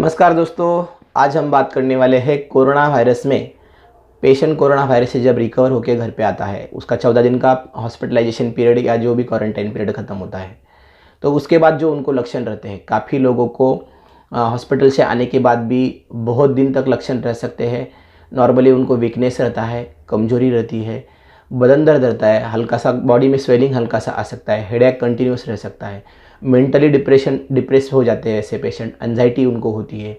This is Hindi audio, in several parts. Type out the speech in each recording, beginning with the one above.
नमस्कार दोस्तों, आज हम बात करने वाले हैं कोरोना वायरस में। पेशेंट कोरोना वायरस से जब रिकवर होकर घर पे आता है, उसका 14 दिन का हॉस्पिटलाइजेशन पीरियड या जो भी क्वारंटाइन पीरियड ख़त्म होता है, तो उसके बाद जो उनको लक्षण रहते हैं, काफ़ी लोगों को हॉस्पिटल से आने के बाद भी बहुत दिन तक लक्षण रह सकते हैं। नॉर्मली उनको वीकनेस रहता है, कमजोरी रहती है, बदन दर्द रहता है, हल्का सा बॉडी में स्वेलिंग हल्का सा आ सकता है, हेडेक कंटिन्यूस रह सकता है, मेंटली डिप्रेस हो जाते हैं ऐसे पेशेंट, एंजाइटी उनको होती है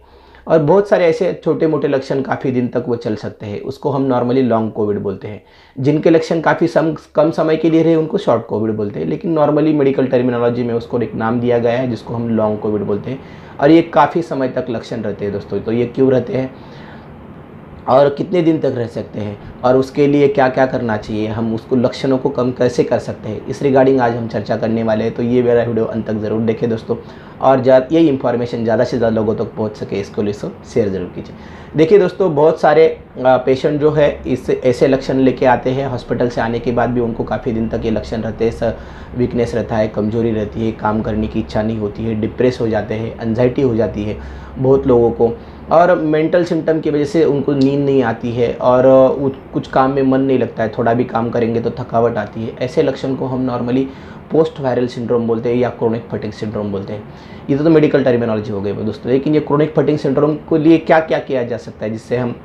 और बहुत सारे ऐसे छोटे मोटे लक्षण काफ़ी दिन तक वो चल सकते हैं। उसको हम नॉर्मली लॉन्ग कोविड बोलते हैं। जिनके लक्षण काफ़ी कम समय के लिए रहे उनको शॉर्ट कोविड बोलते हैं, लेकिन नॉर्मली मेडिकल टर्मिनोलॉजी में उसको एक नाम दिया गया है जिसको हम लॉन्ग कोविड बोलते हैं। और ये काफ़ी समय तक लक्षण रहते हैं दोस्तों। तो ये क्यों रहते हैं और कितने दिन तक रह सकते हैं और उसके लिए क्या क्या करना चाहिए, हम उसको लक्षणों को कम कैसे कर सकते हैं, इस रिगार्डिंग आज हम चर्चा करने वाले हैं। तो ये मेरा वीडियो अंत तक ज़रूर देखें दोस्तों, और यही इंफॉर्मेशन ज़्यादा से ज़्यादा लोगों तक पहुंच सके इसको लिए शेयर ज़रूर कीजिए। देखिए दोस्तों, बहुत सारे पेशेंट जो है इस ऐसे लक्षण लेके आते हैं, हॉस्पिटल से आने के बाद भी उनको काफ़ी दिन तक ये लक्षण रहते हैं। वीकनेस रहता है, कमजोरी रहती है, काम करने की इच्छा नहीं होती है, डिप्रेस हो जाते हैं, एंजाइटी हो जाती है बहुत लोगों को, और मेंटल सिम्टम की वजह से उनको नींद नहीं आती है और कुछ काम में मन नहीं लगता है, थोड़ा भी काम करेंगे तो थकावट आती है। ऐसे लक्षण को हम नॉर्मली पोस्ट वायरल सिंड्रोम बोलते हैं या क्रोनिक फटीग सिंड्रोम बोलते हैं। ये तो मेडिकल टर्मिनोलॉजी हो गई दोस्तों, लेकिन ये क्रोनिक फटीग सिंड्रोम के लिए क्या क्या किया जा सकता है जिससे हम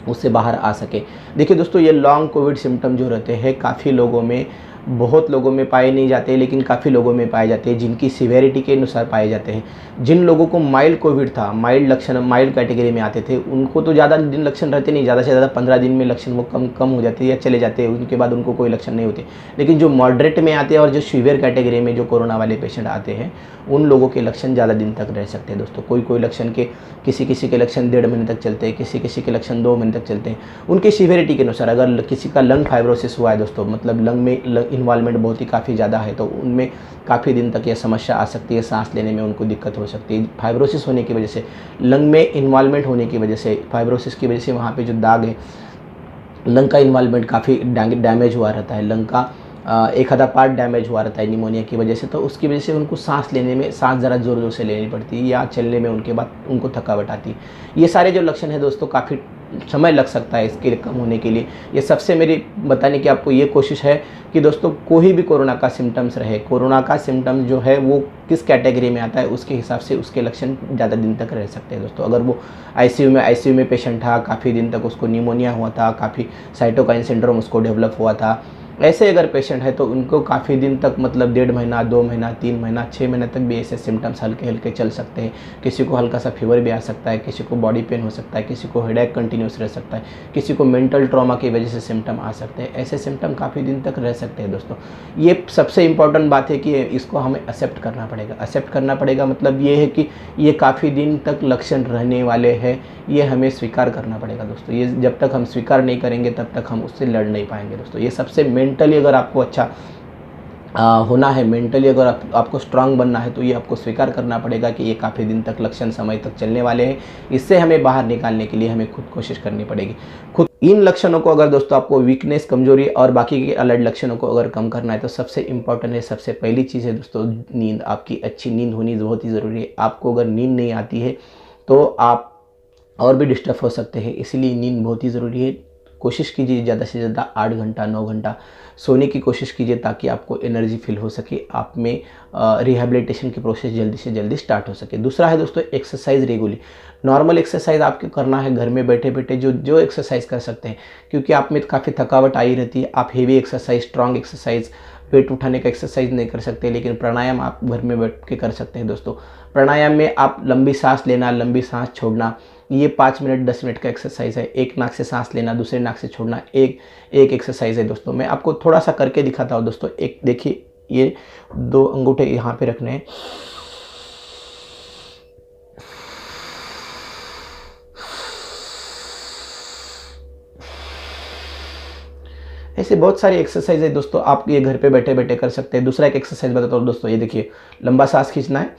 उससे बाहर आ सके। देखिए दोस्तों, ये लॉन्ग कोविड सिम्टम जो रहते हैं काफ़ी लोगों में, बहुत लोगों में पाए नहीं जाते, लेकिन काफ़ी लोगों में पाए जाते हैं, जिनकी सीवेरिटी के अनुसार पाए जाते हैं। जिन लोगों को माइल्ड कोविड था, माइल्ड लक्षण माइल्ड कैटेगरी में आते थे, उनको तो ज़्यादा दिन लक्षण रहते नहीं, ज़्यादा से ज़्यादा 15 दिन में लक्षण वो कम हो जाते हैं या चले जाते हैं, उनके बाद उनको कोई लक्षण नहीं होते। लेकिन जो मॉडरेट में आते हैं और जो सीवियर कैटेगरी में जो कोरोना वाले पेशेंट आते हैं, उन लोगों के लक्षण ज़्यादा दिन तक रह सकते हैं दोस्तों। कोई लक्षण के किसी के लक्षण 1.5 महीने तक चलते हैं, किसी के लक्षण 2 महीने तक चलते हैं, उनकी सीवियरिटी के अनुसार। अगर किसी का लंग फाइब्रोसिस हुआ है दोस्तों, मतलब लंग में इन्वॉल्वमेंट बहुत ही काफ़ी ज़्यादा है, तो उनमें काफ़ी दिन तक यह समस्या आ सकती है, सांस लेने में उनको दिक्कत हो सकती है। फाइब्रोसिस होने की वजह से, लंग में इन्वॉल्वमेंट होने की वजह से, फाइब्रोसिस की वजह से वहाँ पे जो दाग है, लंग का इन्वॉल्वमेंट काफ़ी डैमेज हुआ रहता है, लंग का एक आधा पार्ट डैमेज हुआ रहता है निमोनिया की वजह से, तो उसकी वजह से उनको सांस लेने में ज़रा ज़ोर ज़ोर से लेनी पड़ती है या चलने में उनके बाद उनको थकावट आती है। ये सारे जो लक्षण है दोस्तों, काफ़ी समय लग सकता है इसके कम होने के लिए। ये सबसे मेरी बताने की आपको ये कोशिश है कि दोस्तों, कोई भी कोरोना का सिम्टम्स रहे, कोरोना का सिम्टम्स जो है वो किस कैटेगरी में आता है उसके हिसाब से उसके लक्षण ज़्यादा दिन तक रह सकते हैं दोस्तों। अगर वो आईसीयू में पेशेंट था, काफ़ी दिन तक उसको निमोनिया हुआ था, काफ़ी साइटोकाइन सिंड्रोम उसको डेवलप हुआ था, ऐसे अगर पेशेंट है तो उनको काफ़ी दिन तक, मतलब 1.5 महीना, 2 महीना, 3 महीना, 6 महीने तक भी ऐसे सिम्टम्स हल्के हल्के चल सकते हैं। किसी को हल्का सा फीवर भी आ सकता है, किसी को बॉडी पेन हो सकता है, किसी को हेडेक कंटिन्यूस रह सकता है, किसी को मेंटल ट्रॉमा की वजह से सिम्टम आ सकते हैं। ऐसे सिम्टम काफ़ी दिन तक रह सकते हैं दोस्तों। ये सबसे इंपॉर्टेंट बात है कि इसको हमें एक्सेप्ट करना पड़ेगा। एक्सेप्ट करना पड़ेगा मतलब ये है कि ये काफ़ी दिन तक लक्षण रहने वाले हैं, ये हमें स्वीकार करना पड़ेगा दोस्तों। ये जब तक हम स्वीकार नहीं करेंगे तब तक हम उससे लड़ नहीं पाएंगे दोस्तों। ये सबसे मेंटली अगर आपको अच्छा होना है, मेंटली अगर आपको स्ट्रांग बनना है, तो ये आपको स्वीकार करना पड़ेगा कि ये काफ़ी दिन तक लक्षण समय तक चलने वाले हैं। इससे हमें बाहर निकालने के लिए हमें खुद कोशिश करनी पड़ेगी। खुद इन लक्षणों को, अगर दोस्तों आपको वीकनेस, कमजोरी और बाकी के अलग लक्षणों को अगर कम करना है, तो सबसे इंपॉर्टेंट है, सबसे पहली चीज़ है दोस्तों नींद। आपकी अच्छी नींद होनी बहुत ही ज़रूरी है। आपको अगर नींद नहीं आती है तो आप और भी डिस्टर्ब हो सकते हैं, इसलिए नींद बहुत ही ज़रूरी है। कोशिश कीजिए ज़्यादा से ज़्यादा 8 घंटा 9 घंटा सोने की कोशिश कीजिए, ताकि आपको एनर्जी फील हो सके, आप में रिहैबिलिटेशन की प्रोसेस जल्दी से जल्दी स्टार्ट हो सके। दूसरा है दोस्तों एक्सरसाइज रेगुलरली। नॉर्मल एक्सरसाइज आपको करना है घर में बैठे बैठे, जो एक्सरसाइज कर सकते हैं, क्योंकि आप में काफ़ी थकावट आई रहती है। आप heavy exercise, strong exercise, weight उठाने का एक्सरसाइज नहीं कर सकते, लेकिन प्राणायाम आप घर में बैठ के कर सकते हैं दोस्तों। प्राणायाम में आप लंबी सांस लेना, लंबी सांस छोड़ना, ये 5 मिनट 10 मिनट का एक्सरसाइज है। एक नाक से सांस लेना, दूसरे नाक से छोड़ना, एक एक्सरसाइज है दोस्तों। मैं आपको थोड़ा सा करके दिखाता हूँ दोस्तों। एक देखिए, ये 2 अंगूठे यहाँ पे रखने हैं, ऐसे बहुत सारी एक्सरसाइज है दोस्तों, आप ये घर पे बैठे बैठे कर सकते हैं। दूसरा एक एक्सरसाइज बताता हूँ दोस्तों, ये देखिए, लंबा सांस खींचना है,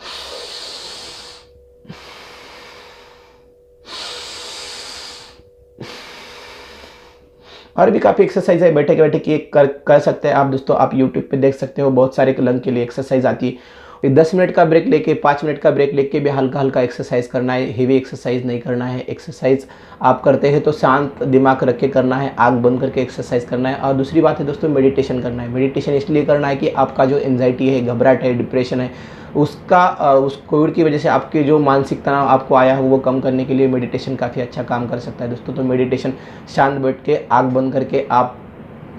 और भी काफ़ी एक्सरसाइज है बैठे बैठे कि कर सकते हैं आप दोस्तों। आप यूट्यूब पे देख सकते हो, बहुत सारे लंग के लिए एक्सरसाइज आती है, 10 मिनट का ब्रेक लेके 5 मिनट का ब्रेक लेके भी हल्का हल्का एक्सरसाइज करना है, हेवी एक्सरसाइज नहीं करना है। एक्सरसाइज आप करते हैं तो शांत दिमाग रख के करना है, आँख बंद करके एक्सरसाइज करना है। और दूसरी बात है दोस्तों, मेडिटेशन करना है। मेडिटेशन इसलिए करना है कि आपका जो एंजाइटी है, घबराहट है, डिप्रेशन है, उसका उस कोविड की वजह से आपके जो मानसिक तनाव आपको आया है वो कम करने के लिए मेडिटेशन काफ़ी अच्छा काम कर सकता है दोस्तों। तो मेडिटेशन शांत बैठ के आँख बंद करके आप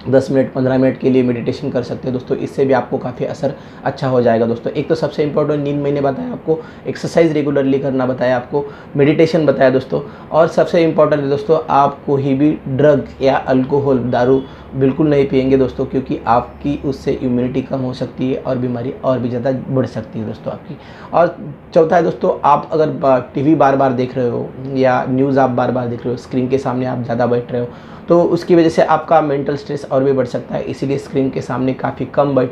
10 मिनट 15 मिनट के लिए मेडिटेशन कर सकते हैं दोस्तों। इससे भी आपको काफ़ी असर अच्छा हो जाएगा दोस्तों। एक तो सबसे इंपॉर्टेंट नींद मैंने बताया आपको, एक्सरसाइज रेगुलरली करना बताया आपको, मेडिटेशन बताया दोस्तों। और सबसे इंपॉर्टेंट है दोस्तों, आप कोई भी ड्रग या अल्कोहल, दारू बिल्कुल नहीं पिएंगे दोस्तों, क्योंकि आपकी उससे इम्यूनिटी कम हो सकती है और बीमारी और भी ज़्यादा बढ़ सकती है दोस्तों आपकी। और चौथा है दोस्तों, आप अगर टीवी बार बार देख रहे हो या न्यूज़ आप बार बार देख रहे हो, स्क्रीन के सामने आप ज़्यादा बैठ रहे हो, तो उसकी वजह से आपका मेंटल स्ट्रेस और भी बढ़ सकता है। इसीलिए स्क्रीन के सामने काफ़ी कम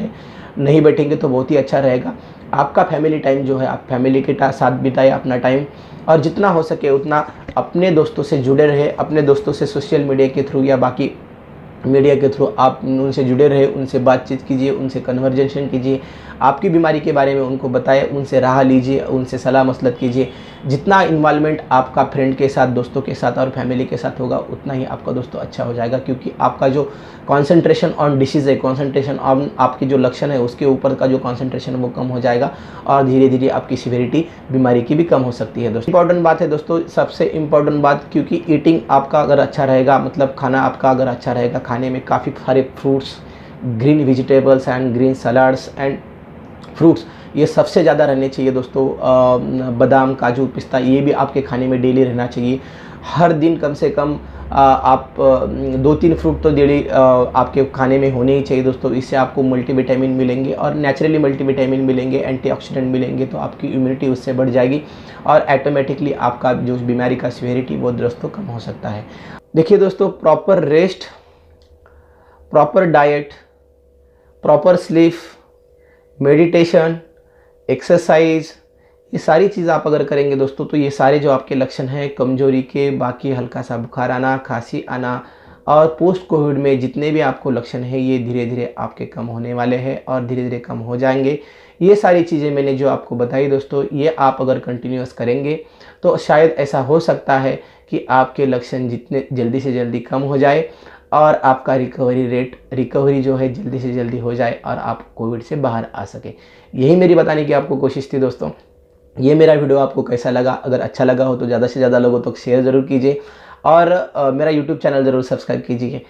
नहीं बैठेंगे तो बहुत ही अच्छा रहेगा। आपका फैमिली टाइम जो है, आप फैमिली के साथ बिताएं अपना टाइम, और जितना हो सके उतना अपने दोस्तों से जुड़े रहे। अपने दोस्तों से सोशल मीडिया के थ्रू या बाकी मीडिया के थ्रू आप उनसे जुड़े रहे, उनसे बातचीत कीजिए, उनसे कन्वर्जेशन कीजिए, आपकी बीमारी के बारे में उनको बताएं, उनसे राह लीजिए, उनसे सलाह मसलत कीजिए। जितना इन्वॉल्वमेंट आपका फ्रेंड के साथ, दोस्तों के साथ और फैमिली के साथ होगा, उतना ही आपका दोस्तों अच्छा हो जाएगा। क्योंकि आपका जो कॉन्सेंट्रेशन ऑन डिसीज़ है, कॉन्सेंट्रेशन ऑन आपकी जो लक्षण है उसके ऊपर का जो कॉन्सेंट्रेशन है वो कम हो जाएगा, और धीरे धीरे आपकी सीवियरिटी बीमारी की भी कम हो सकती है दोस्तों। इंपॉर्टेंट बात है दोस्तों, सबसे इंपॉर्टेंट बात, क्योंकि ईटिंग आपका अगर अच्छा रहेगा, मतलब खाना आपका अगर अच्छा रहेगा, खाने में काफ़ी सारे fruits, green vegetables and green salads and fruits, ये सबसे ज़्यादा रहने चाहिए दोस्तों। बादाम, काजू, पिस्ता, ये भी आपके खाने में डेली रहना चाहिए। हर दिन कम से कम आप 2-3 फ्रूट तो डेली आपके खाने में होने ही चाहिए दोस्तों। इससे आपको मल्टीविटामिन मिलेंगे और नेचुरली मल्टीविटामिन मिलेंगे, एंटीऑक्सीडेंट मिलेंगे, तो आपकी इम्यूनिटी उससे बढ़ जाएगी और ऑटोमेटिकली आपका जो बीमारी का सीवियरिटी वो दोस्तों कम हो सकता है। देखिए दोस्तों, proper rest, proper diet, proper sleep, meditation, exercise, ये सारी चीज़ आप अगर करेंगे दोस्तों, तो ये सारे जो आपके लक्षण हैं कमजोरी के, बाकी हल्का सा बुखार आना, खांसी आना और पोस्ट कोविड में जितने भी आपको लक्षण हैं, ये धीरे धीरे आपके कम होने वाले हैं और धीरे धीरे कम हो जाएंगे। ये सारी चीज़ें मैंने जो आपको बताई दोस्तों, ये आप अगर कंटिन्यूअस करेंगे तो शायद ऐसा हो सकता है कि आपके लक्षण जितने जल्दी से जल्दी कम हो जाए और आपका रिकवरी जो है जल्दी से जल्दी हो जाए और आप कोविड से बाहर आ सके। यही मेरी बताने की आपको कोशिश थी दोस्तों। ये मेरा वीडियो आपको कैसा लगा? अगर अच्छा लगा हो तो ज़्यादा से ज़्यादा लोगों तक शेयर ज़रूर कीजिए और मेरा यूट्यूब चैनल ज़रूर सब्सक्राइब कीजिए।